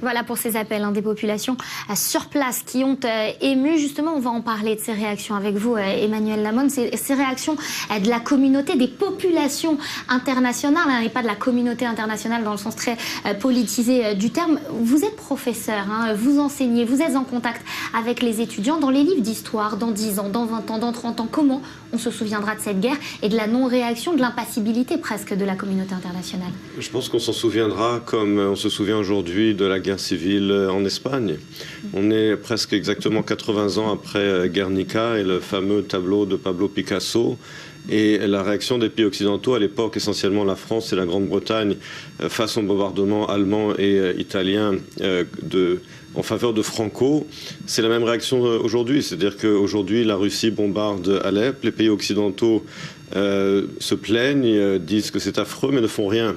Voilà pour ces appels des populations sur place qui ont ému. Justement, on va en parler de ces réactions avec vous, Emmanuel Lamon. Ces réactions de la communauté, des populations internationales, et pas de la communauté internationale dans le sens très politisé du terme. Vous êtes professeur, vous enseignez, vous êtes en contact avec les étudiants. Dans les livres d'histoire, dans 10 ans, dans 20 ans, dans 30 ans, comment on se souviendra de cette guerre et de la non-réaction, de l'impassibilité presque de la communauté internationale? Je pense qu'on s'en souviendra comme on se souvient aujourd'hui de la guerre civile en Espagne. On est presque exactement 80 ans après Guernica et le fameux tableau de Pablo Picasso. Et la réaction des pays occidentaux, à l'époque essentiellement la France et la Grande-Bretagne, face au bombardement allemand et italien en faveur de Franco, c'est la même réaction aujourd'hui. C'est-à-dire qu'aujourd'hui, la Russie bombarde Alep, les pays occidentaux se plaignent, disent que c'est affreux, mais ne font rien.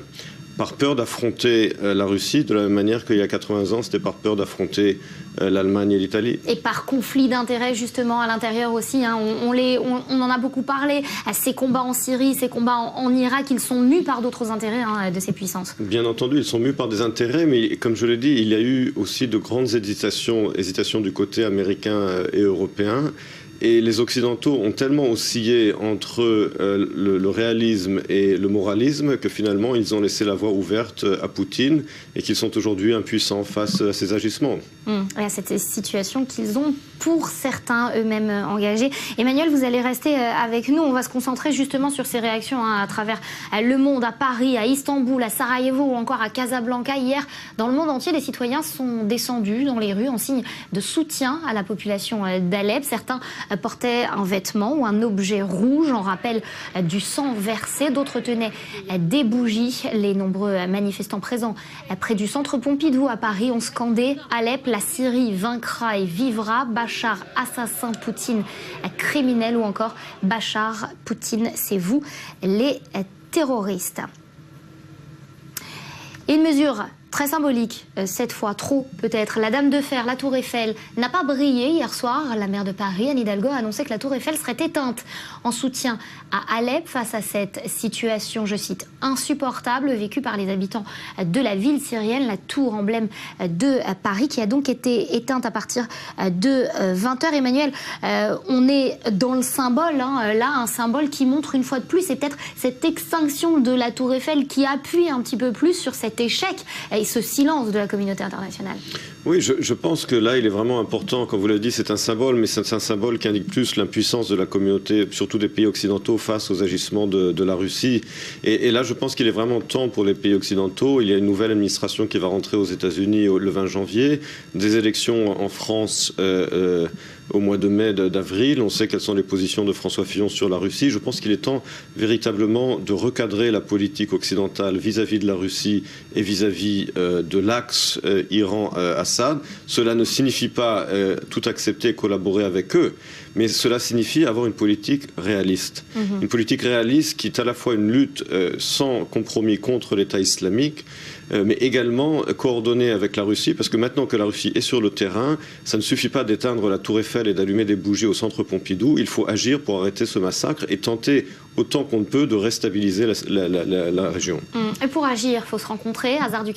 Par peur d'affronter la Russie, de la même manière qu'il y a 80 ans, c'était par peur d'affronter l'Allemagne et l'Italie. Et par conflit d'intérêts, justement, à l'intérieur aussi. On en a beaucoup parlé. Ces combats en Syrie, ces combats en Irak, ils sont mus par d'autres intérêts de ces puissances. Bien entendu, ils sont mus par des intérêts, mais comme je l'ai dit, il y a eu aussi de grandes hésitations du côté américain et européen. Et les Occidentaux ont tellement oscillé entre le réalisme et le moralisme que finalement ils ont laissé la voie ouverte à Poutine et qu'ils sont aujourd'hui impuissants face à ces agissements. Et à cette situation qu'ils ont pour certains eux-mêmes engagés. Emmanuel, vous allez rester avec nous. On va se concentrer justement sur ces réactions à travers le monde, à Paris, à Istanbul, à Sarajevo ou encore à Casablanca. Hier, dans le monde entier, les citoyens sont descendus dans les rues en signe de soutien à la population d'Alep. Certains portaient un vêtement ou un objet rouge en rappel du sang versé. D'autres tenaient des bougies. Les nombreux manifestants présents près du centre Pompidou à Paris ont scandé « Alep, la Syrie vaincra et vivra », Bachar, assassin, Poutine, criminel, ou encore Bachar, Poutine, c'est vous, les terroristes. Et une mesure très symbolique, cette fois trop peut-être. La Dame de Fer, la Tour Eiffel, n'a pas brillé hier soir. La maire de Paris, Anne Hidalgo, a annoncé que la Tour Eiffel serait éteinte en soutien à Alep face à cette situation, je cite, insupportable vécue par les habitants de la ville syrienne. La tour emblème de Paris qui a donc été éteinte à partir de 20h. Emmanuel, on est dans le symbole, là, un symbole qui montre une fois de plus, c'est peut-être cette extinction de la Tour Eiffel qui appuie un petit peu plus sur cet échec et ce silence de la communauté internationale. Oui, je pense que là, il est vraiment important, comme vous l'avez dit, c'est un symbole, mais c'est un symbole qui indique plus l'impuissance de la communauté, surtout des pays occidentaux, face aux agissements de la Russie. Et là, je pense qu'il est vraiment temps pour les pays occidentaux. Il y a une nouvelle administration qui va rentrer aux États-Unis le 20 janvier, des élections en France au mois de mai, d'avril. On sait quelles sont les positions de François Fillon sur la Russie. Je pense qu'il est temps véritablement de recadrer la politique occidentale vis-à-vis de la Russie et vis-à-vis de l'axe Iran-Assad. Cela ne signifie pas tout accepter et collaborer avec eux, mais cela signifie avoir une politique réaliste. Une politique réaliste qui est à la fois une lutte sans compromis contre l'État islamique, mais également coordonnée avec la Russie, parce que maintenant que la Russie est sur le terrain, ça ne suffit pas d'éteindre la Tour Eiffel et d'allumer des bougies au centre Pompidou. Il faut agir pour arrêter ce massacre et tenter autant qu'on peut de restabiliser la région. Et pour agir, il faut se rencontrer. Hasard du